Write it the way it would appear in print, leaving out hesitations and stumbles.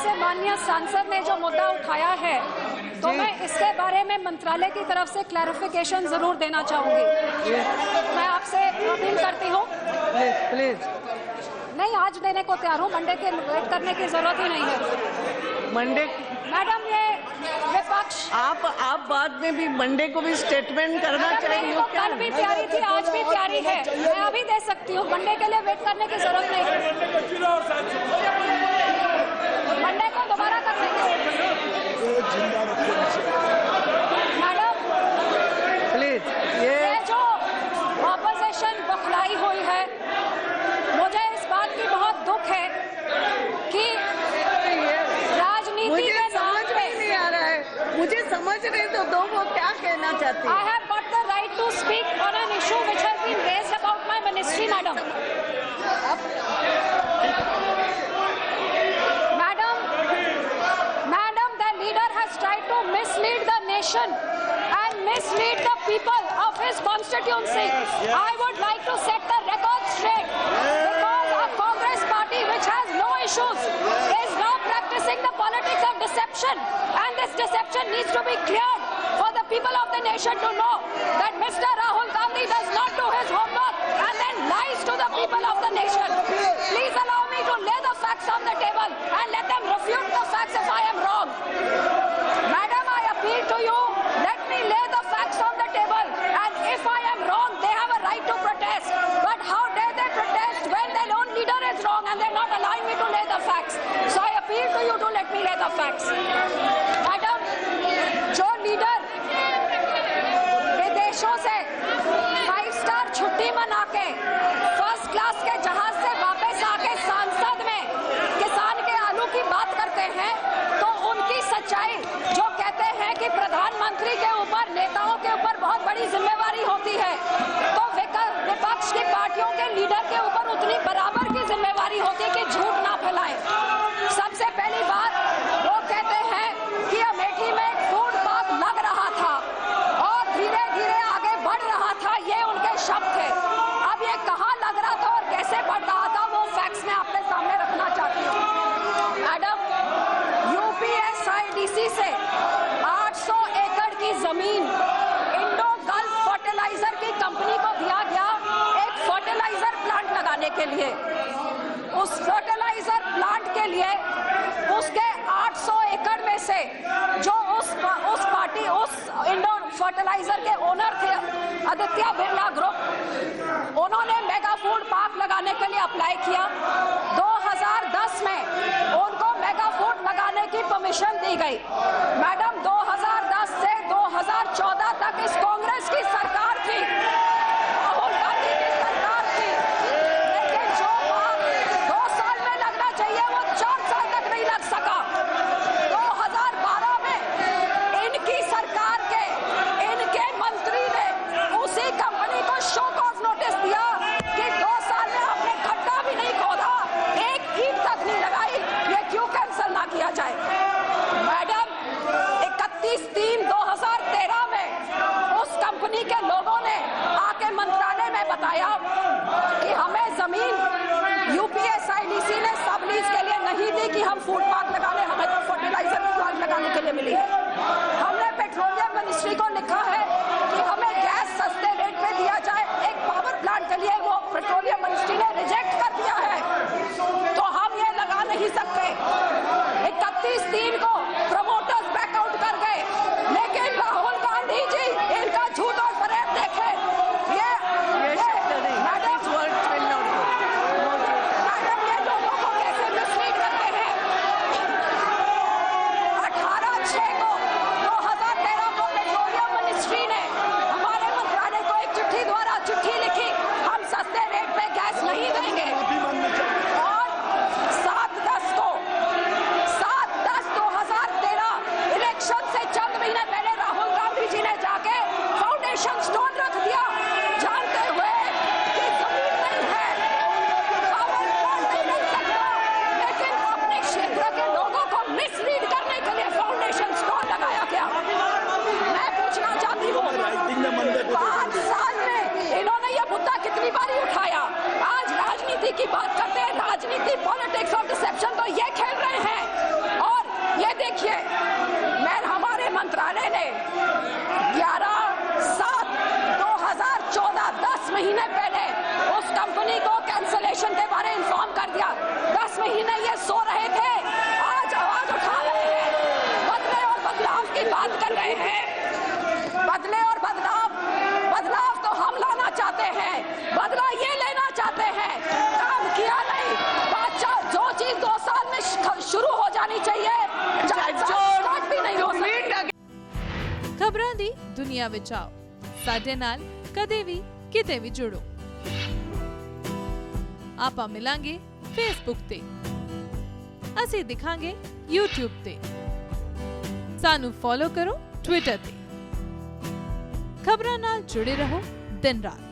से माननीय सांसद ने जो मुद्दा उठाया है, तो मैं इसके बारे में मंत्रालय की तरफ से क्लैरिफिकेशन जरूर देना चाहूंगी। मैं आपसे अपील करती हूँ, प्लीज। नहीं, आज देने को तैयार हूँ, मंडे के वेट करने की जरूरत ही नहीं है। मंडे मैडम, ये विपक्ष आप बाद में भी मंडे को भी स्टेटमेंट करना चाहिए। तो कल भी तैयारी थी, आज भी तैयारी है, मैं अभी दे सकती हूँ। मंडे के लिए वेट करने की जरूरत नहीं है, मंडे को दोबारा कर लेंगे। मैडम प्लीज, ये जो ऑपोजिशन बौखलाई हुई है, मुझे इस बात की बहुत दुख है कि राजनीति के नाम पे नहीं आ रहा है, मुझे समझ नहीं तो दो वो क्या कहना चाहती है। I have got the right to speak on an issue which has been raised about my ministry, madam. Madam, the leader has tried to mislead the nation and mislead the people of his constituency. I would like to set the record straight because a Congress party which has no issues is now practicing the politics of deception, and this deception needs to be cleared for the people of the nation to know that Mr. Rahul Gandhi does not do his homework and then lies to the people of the nation. Please allow me to lay the facts on the table and let them refute the facts if I am wrong. Madam, I appeal to you, let me lay the facts on the table, and if I am wrong, they have a right to protest. But how dare they protest when their own leader is wrong and they're not allowing me to lay the facts? So I appeal to you to let me lay the facts. Madam, जो leader विदेशों से 5 star छुट्टी मना के first class के जहाज से वापस आके सांसद में किसान के आलू की बात करते हैं, तो उनकी सच्चाई जो कहते हैं कि प्रधानमंत्री के ऊपर, नेताओं के ऊपर बहुत बड़ी जिम्मेवारी होती है, तो विपक्ष की पार्टियों के लीडर के ऊपर उतनी बराबर की जिम्मेवारी होती है कि झूठ ना फैलाएं। सबसे पहली बात, वो कहते हैं कि अमेठी में एक फूड पार्क लग रहा था और धीरे धीरे आगे बढ़ रहा था, ये उनके शब्द थे। अब ये कहाँ लग रहा था और कैसे बढ़ रहा था, वो फैक्ट्स मैं आपके सामने रखना चाहती हूँ। मैडम, यूपीएसआईडीसी से 800 एकड़ की जमीन इंडो गल्फ फर्टिलाइजर की कंपनी को दिया गया एक फर्टिलाइजर प्लांट लगाने के लिए। उस फर्टिलाइजर प्लांट के लिए उसके 800 एकड़ में से जो उस इंडो फर्टिलाइजर के ओनर थे आदित्य बिरला ग्रुप, उन्होंने मेगा फूड पार्क लगाने के लिए अप्लाई किया। 2010 में उनको मेगा फूड लगाने की परमिशन दी गई। मैडम, 2010 से 2014 तक इस कांग्रेस की सरकार थी, राहुल गांधी की सरकार थी, लेकिन जो बात 2 साल में लगना चाहिए वो 4 साल तक नहीं लग सका। 2012 में इनकी सरकार के इनके मंत्री ने उसी कंपनी को शो कॉज नोटिस दिया कि 2 साल में आपने गड्ढा भी नहीं खोदा, एक ईंट तक नहीं लगाई, ये क्यों कैंसिल ना किया जाए। मैडम, 31/3/2013 में उस कंपनी के लोगों ने आके मंत्रालय में बताया कि हमें जमीन यूपीएसआईडीसी ने सब लीज के लिए नहीं दी कि हम फूड पार्क लगा लें, हमें तो फर्टिलाइजर प्लांट लगाने के लिए मिली है। हमने पेट्रोलियम मिनिस्ट्री को लिखा है कि हमें गैस सस्ते रेट पे दिया जाए, एक पावर प्लांट के लिए वो पेट्रोलियम मिनिस्ट्री ने रिजेक्ट कर दिया है, तो हम ये लगा नहीं सकते। 31/3 को प्रमोटर्स बैकआउट कर गए, लेकिन राहुल गांधी जी इनका झूठ और फरेब देखे। मैडम, ये लोगों को कैसे मिसलीड करते हैं। 18/6 को 2013 को पेट्रोलियम मिनिस्ट्री ने हमारे मंत्रालय को एक चिट्ठी द्वारा चिट्ठी लिखी, हम सस्ते रेट पे गैस नहीं देंगे। और 7/10/2013 इलेक्शन से चंद महीने पहले राहुल गांधी जी ने जाके फाउंडेशन स्टोन रख दिया, जानते हुए कि जमीन नहीं है, पावर प्लांट नहीं बन सकता, लेकिन अपने क्षेत्र के लोगों को मिसलीड करने के लिए फाउंडेशन स्टोन लगाया गया। मैं पूछना चाहती हूँ, 5 साल में इन्होंने यह मुद्दा कितनी बारी उठाया। आज राजनीति की बात करते हैं, राजनीति, पॉलिटिक्स ऑफ डिसेप्शन तो ये खेल रहे हैं। जानी चाहिए, स्टार्ट भी नहीं हो सकती। ਖਬਰਾਂ ਦੀ ਦੁਨੀਆ ਵਿੱਚ ਆਓ, ਸਾਡੇ ਨਾਲ ਕਦੇ ਵੀ ਕਿਤੇ ਵੀ ਜੁੜੋ। ਆਪਾਂ ਮਿਲਾਂਗੇ ਫੇਸਬੁੱਕ ਤੇ, ਅਸੀਂ ਦਿਖਾਂਗੇ YouTube ਤੇ, ਸਾਨੂੰ ਫੋਲੋ ਕਰੋ ਟਵਿੱਟਰ ਤੇ। ਖਬਰਾਂ ਨਾਲ ਜੁੜੇ ਰਹੋ ਦਿਨ ਰਾਤ।